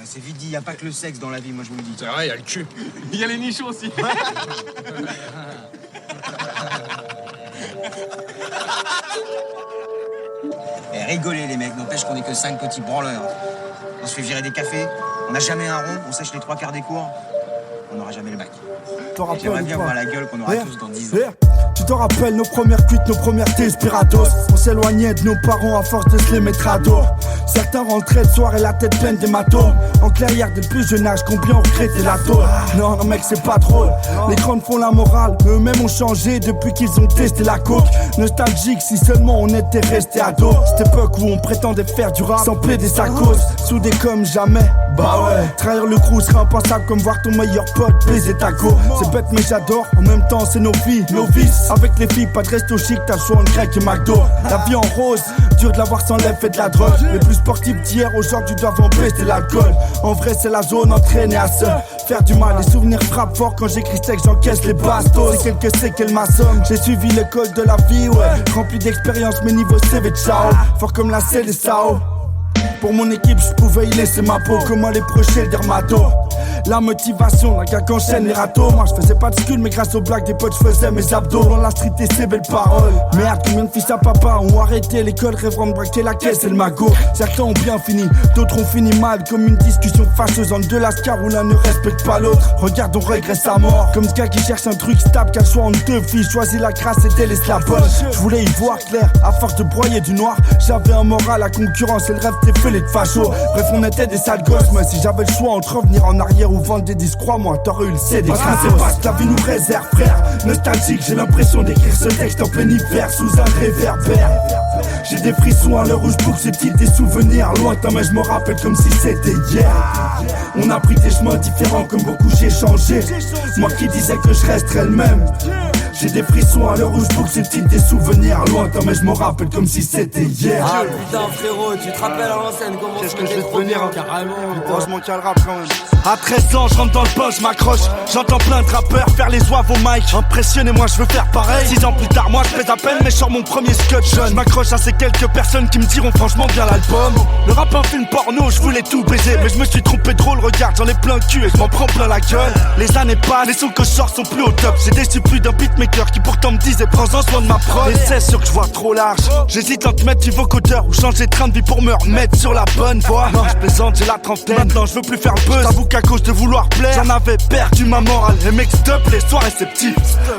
Ouais, c'est vite dit, y a pas que le sexe dans la vie, moi je vous le dis. C'est vrai, y a le cul. Il y a les nichons aussi. Eh, rigolez les mecs, n'empêche qu'on est que 5 petits branleurs. On se fait virer des cafés, on n'a jamais un rond, on sèche les 3/4 des cours, on n'aura jamais le bac. J'aimerais bien voir la gueule qu'on aura tous dans 10 ans. Tu te rappelles nos premières cuites, nos premières desperados. On s'éloignait de nos parents à force de se les mettre à dos. Certains rentraient de soir et la tête pleine d'hématomes. En clairière dès le plus jeune âge, combien on regrettait la tôle. Non, non mec c'est pas drôle. Les grandes font la morale, eux-mêmes ont changé depuis qu'ils ont testé la coke. Nostalgique si seulement on était resté ados. Cette époque où on prétendait faire du rap sans plaider sa cause. Soudés comme jamais, bah ouais. Trahir le crew serait impensable comme voir ton meilleur pote baiser ta go. C'est bête mais j'adore, en même temps c'est nos vies, nos vices. Avec les filles, pas de resto chic, t'as le choix en grec et McDo. La vie en rose, dur de l'avoir sans lèvres et de la drogue. Les plus sportifs d'hier aujourd'hui doivent en baisser l'alcool. En vrai c'est la zone entraînée à se faire du mal. Les souvenirs frappent fort quand j'écris texte, j'encaisse les bastos. C'est quelques séquelles ma somme, j'ai suivi l'école de la vie, ouais. Rempli d'expérience, mes niveaux CV ciao. Fort comme la selle et Sao. Pour mon équipe, je pouvais y laisser ma peau. Comment les procher le dermato. La motivation, la gars qu'enchaîne les râteaux. Moi je faisais pas de skull, mais grâce aux blagues des potes je faisais mes abdos. Dans la street et ses belles paroles. Merde, combien de fils à papa ont arrêté l'école, rêvant de braquer la caisse et le magot. Certains ont bien fini, d'autres ont fini mal. Comme une discussion fâcheuse entre deux lascars où l'un ne respecte pas l'autre. Regarde, on regrette sa mort. Comme ce gars qui cherche un truc stable, car soit entre deux filles. Choisis la crasse et délaisse la bonne. Je voulais y voir clair, à force de broyer du noir. J'avais un moral, la concurrence et le rêve t'es fêlé de facho. Bref, on était des sales gosses, mais si j'avais le choix entre revenir en arrière ou vendre des disques, crois-moi, t'aurais eu le CD. Parce que c'est pas ce que la vie nous réserve, frère. Nostalgique, j'ai l'impression d'écrire ce texte en plein hiver sous un réverbère. J'ai des frissons à l'heure où je boucle ces titres, des souvenirs lointains, mais je me rappelle comme si c'était hier. On a pris des chemins différents, comme beaucoup j'ai changé. Moi qui disais que je resterais le même. J'ai des frissons à l'heure où je boucle ces titres, des souvenirs lointains, mais je me rappelle comme si c'était hier. Ah putain frérot, tu te rappelles à l'ancienne comment qu'est-ce que je vais devenir carrément. Franchement quel rap quand même. À 13 ans, je rentre dans le bain, je m'accroche. J'entends plein de rappeurs faire les oives au mic. Impressionné, moi je veux faire pareil. 6 ans plus tard, moi je pèse à peine, mais je sors mon premier scotch jeune. Je m'accroche à ces quelques personnes qui me diront franchement bien l'album. Le rap un film porno, je voulais tout baiser, mais je me suis trompé drôle, regarde, j'en ai plein le cul et je m'en prends plein la gueule. Les années passent, les sons que je sors sont plus au top. J'ai déçu plus d'un beatmaker qui pourtant me disait prends-en soin de ma prod. Et c'est sûr que je vois trop large. J'hésite entre mettre du vocodeur ou changer de train de vie pour me remettre sur la bonne voie. Non, je plaisante, j'ai la trentaine. Maintenant je veux plus faire le buzz. J'avoue qu'à cause de vouloir plaire, j'en avais perdu ma morale. Et mec stop, les soirées c'est petit.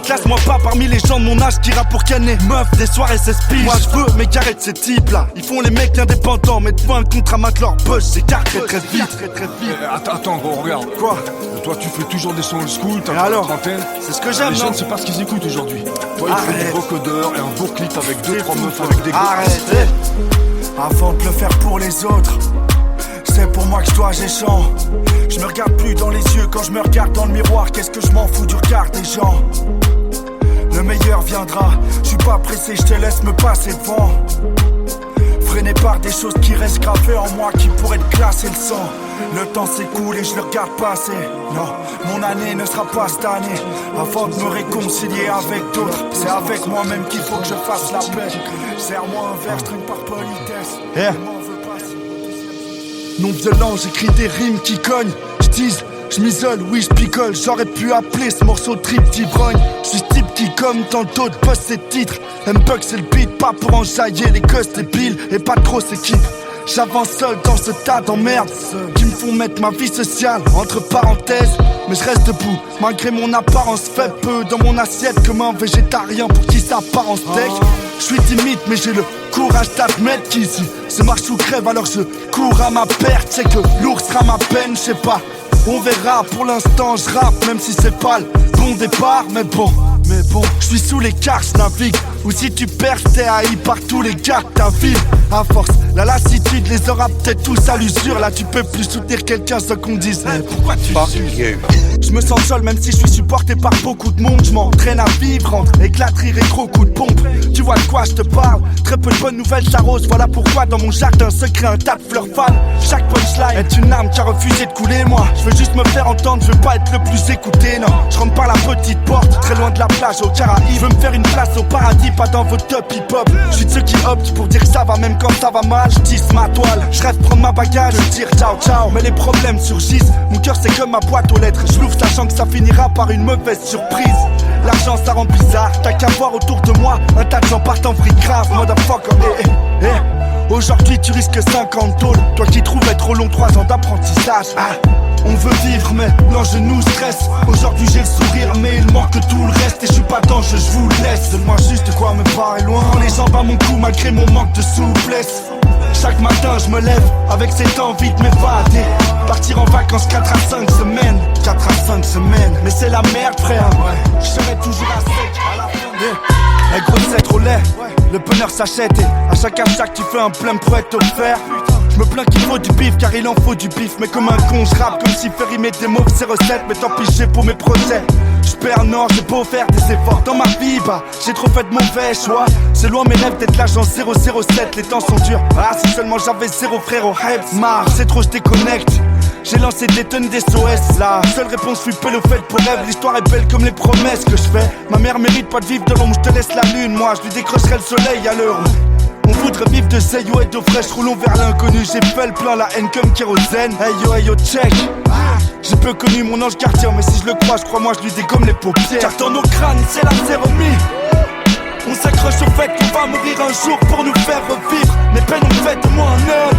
Classe-moi pas parmi les gens de mon âge qui rappent pour canner. Meuf, des soirées c'est speed. Moi je veux m'égarer de ces types là. Ils font les mecs indépendants, mais devant un contrat mat leur poche, c'est car très très vite. Attends, gros, regarde. Quoi? Toi tu fais toujours des sons old school, t'as alors trentaine. C'est ce que j'aime, les non? jeunes c'est pas ce qu'ils écoutent aujourd'hui. Toi ils font des vocodeurs et un beau clip avec 2-3 meufs avec des gros. Arrête. Avant de le faire pour les autres, c'est pour moi que je dois géchant. Je me regarde plus dans les yeux quand je me regarde dans le miroir. Qu'est-ce que je m'en fous du regard des gens? Le meilleur viendra, je suis pas pressé, je te laisse me passer devant. Freiné par des choses qui restent gravées en moi, qui pourraient te glacer le sang. Le temps s'écoule et je le regarde passer. Non, mon année ne sera pas cette année. Avant de me réconcilier avec d'autres, c'est avec moi-même qu'il faut que je fasse la paix. Serre-moi un verre, je traîne par politesse. Non violent, j'écris des rimes qui cognent. J'tise, j'm'isole, oui j'picole. J'aurais pu appeler ce morceau trip d'ivrogne. J'suis ce type qui comme tant d'autres poste ses titres. M-Bug c'est le beat, pas pour enjailler les gosses débiles. Et pas trop s'équipe. J'avance seul dans ce tas d'emmerdes qui me font mettre ma vie sociale entre parenthèses. Mais je reste debout, malgré mon apparence fait peu dans mon assiette comme un végétarien pour qui ça part en steak. Je suis timide mais j'ai le courage d'admettre qu'ici c'est marche ou crève, alors je cours à ma perte. C'est que lourd sera ma peine, je sais pas. On verra, pour l'instant je rappe même si c'est pas le bon départ. Mais bon, je suis sous les cartes, je navigue. Ou si tu perds, t'es haï par tous les gars de ta ville. À force, la lassitude les aura peut-être tous à l'usure. Là tu peux plus soutenir quelqu'un sans qu'on dise pourquoi tu sues. Je me sens seul même si je suis supporté par beaucoup de monde. Je m'entraîne à vivre entre éclat de rire et gros coups de pompe. Tu vois de quoi je te parle? Très peu de bonnes nouvelles s'arrosent. Voilà pourquoi dans mon jardin secret un tas de fleurs fan. Chaque punchline est une arme qui a refusé de couler. Moi je veux juste me faire entendre, je veux pas être le plus écouté. Non, je rentre par la petite porte, très loin de la plage aux Caraïbes. Je veux me faire une place au paradis pas dans vos top hip-hop. J'suis de ceux qui optent pour dire ça va même quand ça va mal. J'tisse ma toile, j'rêve prendre ma bagage, dire ciao ciao. Mais les problèmes surgissent, mon cœur c'est comme ma boîte aux lettres. J'louvre sachant que ça finira par une mauvaise surprise. L'argent ça rend bizarre, t'as qu'à voir autour de moi un tas de gens partent en vrille grave, motherfucker. Aujourd'hui tu risques 50 tôles, toi qui trouves être trop long 3 ans d'apprentissage. On veut vivre mais l'enjeu nous stresse. Aujourd'hui j'ai le sourire mais il manque tout le reste. Et je suis pas d'ange, je vous laisse. Donne-moi juste de quoi me paraît loin. Prends les jambes à mon cou malgré mon manque de souplesse. Chaque matin je me lève avec cette envie de m'évader. Partir en vacances 4 à 5 semaines. 4 à 5 semaines. Mais c'est la merde frère, je serai toujours à sec à la fin. Grossette au lait, le bonheur s'achète. Et à chaque achat que tu fais un plein pour être offert. Je me plains qu'il faut du bif car il en faut du bif. Mais comme un con je rappe comme si faire rimer des mots c'est recettes. Mais tant pis j'ai pour mes projets. J'perds non, j'ai beau faire des efforts dans ma vie, bah j'ai trop fait de mauvais choix. C'est loin mes rêves d'être l'agent 007. Les temps sont durs, si seulement j'avais 0 frère au rêve. Marre, c'est trop, je déconnecte. J'ai lancé des tonnes d'SOS. La seule réponse fut peu le fait pour rêve. L'histoire est belle comme les promesses que je fais. Ma mère mérite pas de vivre de l'ombre, je te laisse la lune. Moi je lui décrocherai le soleil à l'heure où on voudrait vivre de Seyo et d'eau fraîche. Roulons vers l'inconnu, j'ai fait le plein, la haine comme kérosène. Hey yo check. J'ai peu connu mon ange gardien, mais si je le crois moi je lui dégomme les paupières. Car dans nos crânes c'est la zéromie. On s'accroche au fait qu'on va mourir un jour pour nous faire revivre. Mais peine on fait de moi un homme,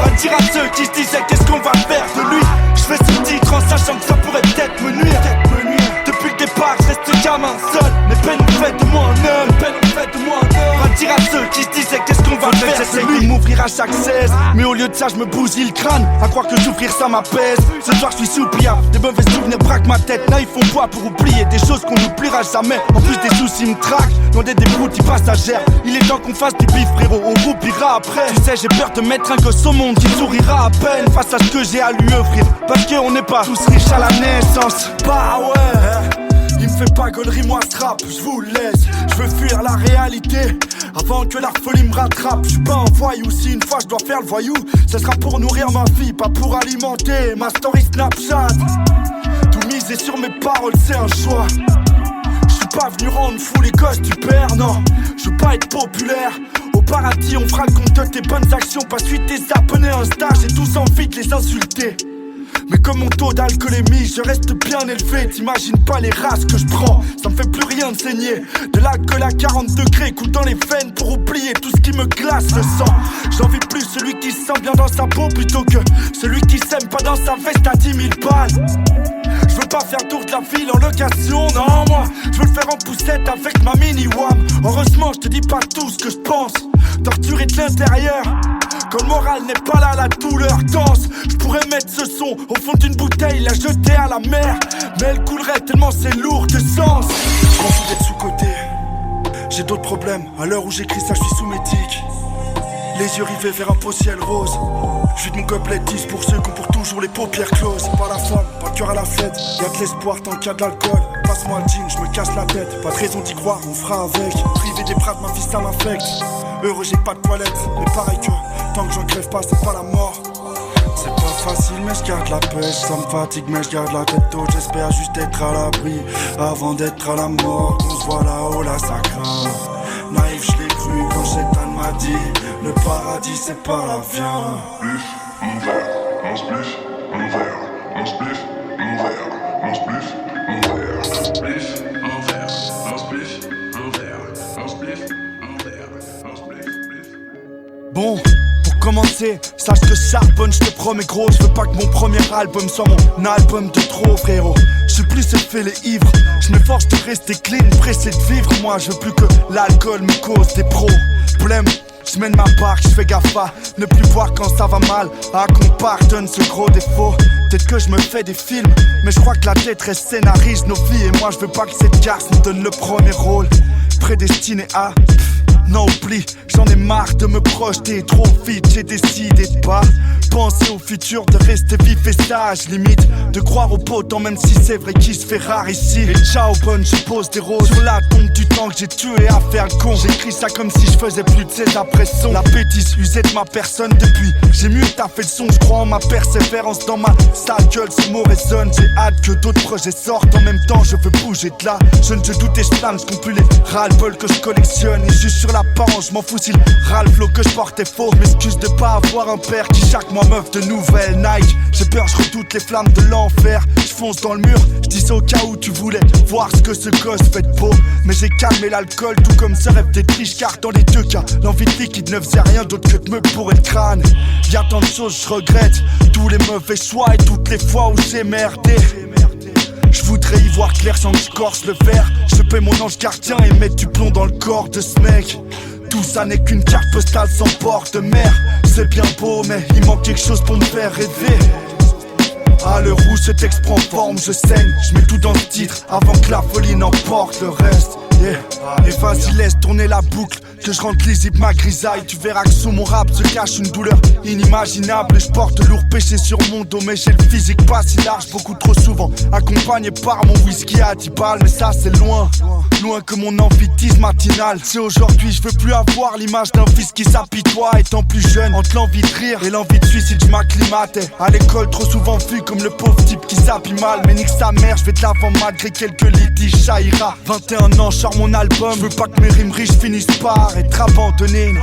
Va dire à ceux qui se disaient qu'est-ce qu'on va faire de lui. Je fais ce titre en sachant que ça pourrait peut-être me nuire. Depuis le départ je reste gamin seul. Mais peine on fait de moi un homme, Va dire à ceux qui se disaient qu'est-ce qu'on va faire. J'essaie de m'ouvrir à chaque 16. Mais au lieu de ça je me bousille le crâne. À croire que j'ouvrir ça m'apaise. Ce soir je suis soupiable, des mauvais souvenirs braquent ma tête. Là ils font quoi pour oublier des choses qu'on n'oubliera jamais. En plus des soucis me traquent, dans des débrouilles passagères. Il est temps qu'on fasse du bif frérot, on roupira après. Tu sais j'ai peur de mettre un gosse au monde qui sourira à peine face à ce que j'ai à lui offrir. Parce qu'on n'est pas tous riches à la naissance. Bah ouais, il me fait pas gaulerie moi ce rap, je vous laisse. Je veux fuir la réalité avant que la folie me rattrape. Je suis pas un voyou, si une fois je dois faire le voyou, ce sera pour nourrir ma vie, pas pour alimenter ma story Snapchat. Tout miser sur mes paroles c'est un choix. Je suis pas venu rendre fou les gosses du père, non. Je veux pas être populaire. Au paradis on fera le compte de tes bonnes actions, pas suite tes abonnés un stage. J'ai tous envie de les insulter. Mais comme mon taux d'alcoolémie, je reste bien élevé. T'imagines pas les races que je prends, ça me fait plus rien de saigner. De l'alcool à 40 degrés coule dans les veines pour oublier tout ce qui me glace le sang. J'envie plus celui qui se sent bien dans sa peau plutôt que celui qui s'aime pas dans sa veste à 10 000 balles. Je veux pas faire tour de la ville en location, non moi je veux le faire en poussette avec ma mini-wam. Heureusement je te dis pas tout ce que je pense. Torturé de l'intérieur, quand le moral n'est pas là, la douleur danse. Je pourrais mettre ce son au fond d'une bouteille, la jeter à la mer, mais elle coulerait tellement c'est lourd de sens. Je m'en fous d'être sous-côté, j'ai d'autres problèmes. À l'heure où j'écris ça je suis sous médic. Les yeux rivés vers un beau ciel rose. Je suis de mon couplet 10 pour ceux qui ont pour toujours les paupières closes. Pas la femme, pas le cœur à la fête. Y'a de l'espoir tant qu'il y a de l'alcool. Passe-moi le jean, je me casse la tête. Pas de raison d'y croire, on fera avec. Privé des bras de ma vie ça m'affecte. Heureux j'ai pas de toilette, mais pareil que tant que j'en crève pas c'est pas la mort. C'est pas facile mais je garde la pêche. Ça me fatigue mais je garde la tête haute. J'espère juste être à l'abri avant d'être à la mort. On se voit là-haut, là ça craint. Naïf je l'ai cru quand Chétan m'a dit le paradis c'est par la viande. Spliff, mon verre, mon spliff, mon verre, mon spliff, mon verre, mon spliff, mon verre, spliff, mon verre, mon spliff, mon verre, mon spliff, mon verre, mon spliff, spliff. Bon, pour commencer, sache que charbonne, je te promets gros. Je veux pas que mon premier album soit mon album de trop frérot. Je suis plus fait les ivres. Je m'efforce de rester clean, pressé de vivre. Moi je veux plus que l'alcool me cause des problèmes. Je mène ma barque, je fais gaffe à ne plus boire quand ça va mal. À qu'on pardonne ce gros défaut. Peut-être que je me fais des films, mais je crois que la tête reste scénarise nos vies. Et moi je veux pas que cette garce nous donne le premier rôle. Prédestiné à Non oublie, j'en ai marre de me projeter trop vite. J'ai décidé de pas penser au futur, de rester vif et sage. Limite de croire au potent même si c'est vrai qu'il se fait rare ici. Et ciao bonne, je pose des roses sur la tombe du temps que j'ai tué à faire le con. J'écris ça comme si je faisais plus de 16 après son. La bêtise usait de ma personne depuis. J'ai mieux taffé le son, je crois en ma persévérance dans ma sale gueule, ce mot résonne. J'ai hâte que d'autres projets sortent. En même temps je veux bouger de là. Je ne doute et je plane, je compte plus les ras-le-bol que je collectionne. Et juste sur l'apparence, je m'en fous si le ras-le-flow que je portais faux. M'excuse de pas avoir un père qui chaque mois m'offre de nouvelles Nike. J'ai peur, je redoute les flammes de l'enfer. Je fonce dans le mur, je dis ça au cas où tu voulais voir ce que ce gosse fait de beau. Mais j'ai calmé l'alcool, tout comme ce rêve d'être riche, car dans les deux cas, l'envie de liquide ne faisait rien d'autre que de me bourrer le crâne. Y'a tant de choses, je regrette tous les mauvais choix et toutes les fois où j'ai merdé. Je voudrais y voir clair sans que je corse le verre. Je paie mon ange gardien et mettre du plomb dans le corps de ce mec. Tout ça n'est qu'une carte postale sans port de mer. C'est bien beau mais il manque quelque chose pour me faire rêver. À l'heure où ce texte prend forme, je saigne. Je mets tout dans le titre avant que la folie n'emporte le reste. Yeah. Et vas-y laisse tourner la boucle, que je rende lisible ma grisaille. Tu verras que sous mon rap se cache une douleur inimaginable. Je porte lourd péché sur mon dos, mais j'ai le physique pas si large. Beaucoup trop souvent accompagné par mon whisky à 10 balles. Mais ça c'est loin, loin que mon amphitise matinale. C'est aujourd'hui, je veux plus avoir l'image d'un fils qui s'apitoie étant plus jeune. Entre l'envie de rire et l'envie de suicide, je m'acclimatais. À l'école trop souvent vu comme le pauvre type qui s'habille mal. Mais nique sa mère, je vais de l'avant malgré quelques litiges. Ça ira, 21 ans, je sors mon album. Je veux pas que mes rimes riches finissent par être abandonné.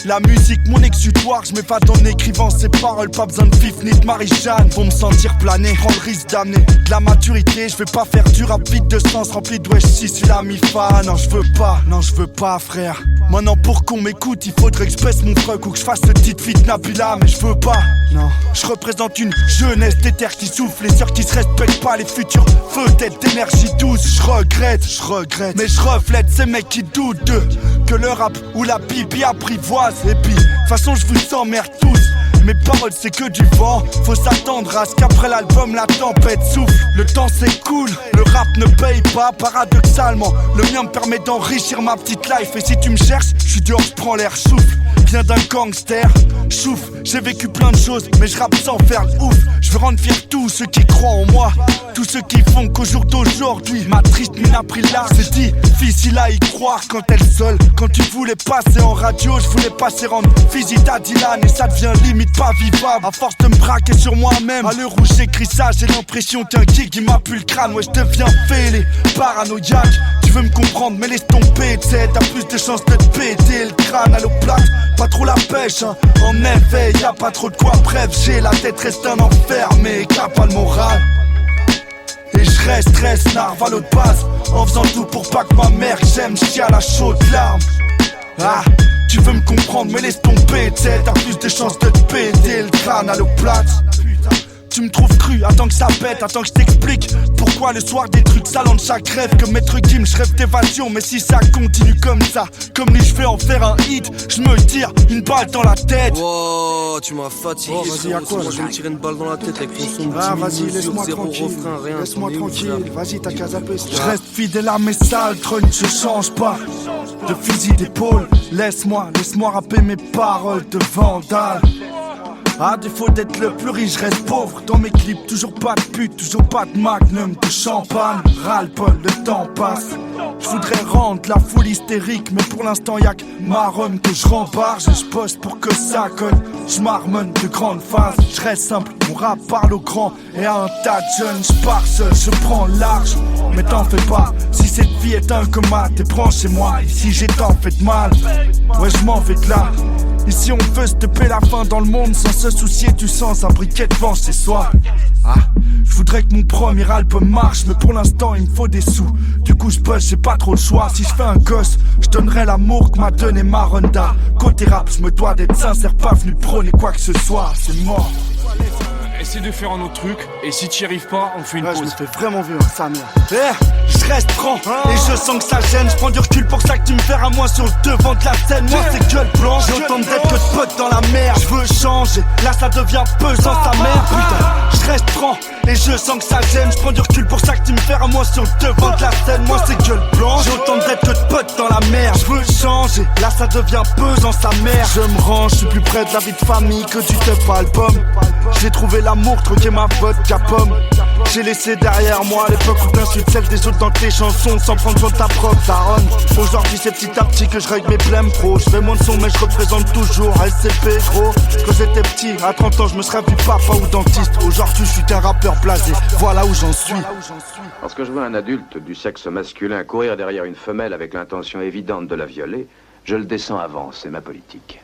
La musique, mon exutoire, je m'évade en écrivant ces paroles. Pas besoin de Fif ni de Marie-Jeanne pour me sentir plané. Prends le risque d'amener de la maturité. Je vais pas faire du rap vide de sens rempli de wesh si c'est la mi-fa. Non je veux pas frère. Maintenant pour qu'on m'écoute il faudrait que je baisse mon truc ou que je fasse le titre vite Nabila. Mais je veux pas, non. Je représente une jeunesse d'éther qui souffle. Les sœurs qui se respectent pas, les futurs feux-têtes d'énergie douce. Je regrette, mais je reflète ces mecs qui doutent de que le rap ou la bibi apprivoise. Et puis, de toute façon je vous emmerde tous. Mes paroles c'est que du vent. Faut s'attendre à ce qu'après l'album la tempête souffle. Le temps s'écoule, le rap ne paye pas. Paradoxalement, le mien me permet d'enrichir ma petite life. Et si tu me cherches, je suis dehors, je prends l'air souffle. Viens d'un gangster, chouf. J'ai vécu plein de choses, mais je rappe sans faire le ouf. Je veux rendre fier tous ceux qui croient en moi. Tous ceux qui font qu'au jour d'aujourd'hui ma triste mine a pris l'art. C'est difficile à y croire quand elle seule. Quand tu voulais passer en radio, je voulais passer en visite à Dylan. Et ça devient limite pas vivable. À force de me braquer sur moi-même. À l'heure où j'écris ça, j'ai l'impression qu'un geek qui m'a pu le crâne. Ouais, je deviens fêlé, paranoïaque. Tu veux me comprendre, mais laisse tomber, t'sais. T'as plus de chances de te péter le crâne à l'eau plate. Pas trop la pêche, hein. En effet, y'a pas trop de quoi. Bref, j'ai la tête reste un enfer, mais qu'a pas le moral. Et je reste narve à l'autre base. En faisant tout pour pas que ma mère que j'aime chie à la chaude larme. Ah, tu veux me comprendre, mais laisse tomber, t'sais. T'as plus de chances de te péter le crâne à l'eau plate. Tu me trouves cru, attends que ça pète, attends que je t'explique pourquoi le soir des trucs salants de chaque rêve. Que Maître Kim, je rêve d'évasion, mais si ça continue comme ça, comme lui je vais en faire un hit, je me tire une balle dans la tête. Oh, tu m'as fatigué. Oh, vas-y, à quoi, moi je vais me tirer une balle dans la tête avec ton son de ah, 10 vas-y, minutes, laisse-moi zéro tranquille. refrain, rien. Laisse-moi tranquille, vas-y, t'as qu'à zapper. Je reste fidèle à mes sales trônes, je change pas de fusil d'épaule. Laisse-moi rapper mes paroles de vandale. À défaut d'être le plus riche, je reste pauvre. Dans mes clips, toujours pas de pute, toujours pas de magnum, de champagne. Ras-le-bol, le temps passe. Je voudrais rendre la foule hystérique, mais pour l'instant y'a que ma rhum que je rembarge. Et je poste pour que ça colle, je marmonne de grandes phases. Je reste simple, mon rap parle au grand. Et à un tas de jeunes, je pars seul, je prends large. Mais t'en fais pas, si cette vie est un coma, t'es branché moi. Ici j'ai tant fait de mal, ouais je m'en vais de là. Ici on veut se taper la faim dans le monde sans se soucier du sens, un briquet de vent chez soi. Ah, je voudrais que mon premier album marche, mais pour l'instant il me faut des sous. Du coup je push, j'ai pas trop le choix. Si je fais un gosse, je donnerai l'amour que m'a donné ma Ronda. Côté rap, je me dois d'être sincère, pas venu prôner quoi que ce soit, c'est mort. essaie de faire un autre truc. Et si t'y arrives pas, on fait une Ouais, pause. je me fais vraiment vieux, sa mère. Je reste franc et je sens que ça gêne. Je prends du recul pour ça que tu me verras moi sur le devant de la scène. Moi c'est gueule blanche, j'ai autant de dettes que de potes dans la mer. Je veux changer, là ça devient pesant sa mère. Putain, je reste franc et je sens que ça gêne. Je prends du recul pour ça que tu me verras moi sur le devant de la scène. Moi c'est gueule blanche, j'ai autant de dettes que de potes dans la mer. Je veux changer, là ça devient pesant sa mère. Je me range, je suis plus près de la vie de famille que du top album. J'ai trouvé l'amour, troqué ma vodka pomme. J'ai laissé derrière moi l'époque où t'insultes celle des autres dans tes chansons sans prendre soin de ta propre daronne. Aujourd'hui c'est petit à petit que je règle mes blèmes pro. Je fais moins de son mais je représente toujours LCP gros. Quand j'étais petit, à 30 ans je me serais vu papa ou dentiste. Aujourd'hui je suis qu'un rappeur blasé, voilà où j'en suis. Lorsque je vois un adulte du sexe masculin courir derrière une femelle avec l'intention évidente de la violer, je le descends avant, c'est ma politique.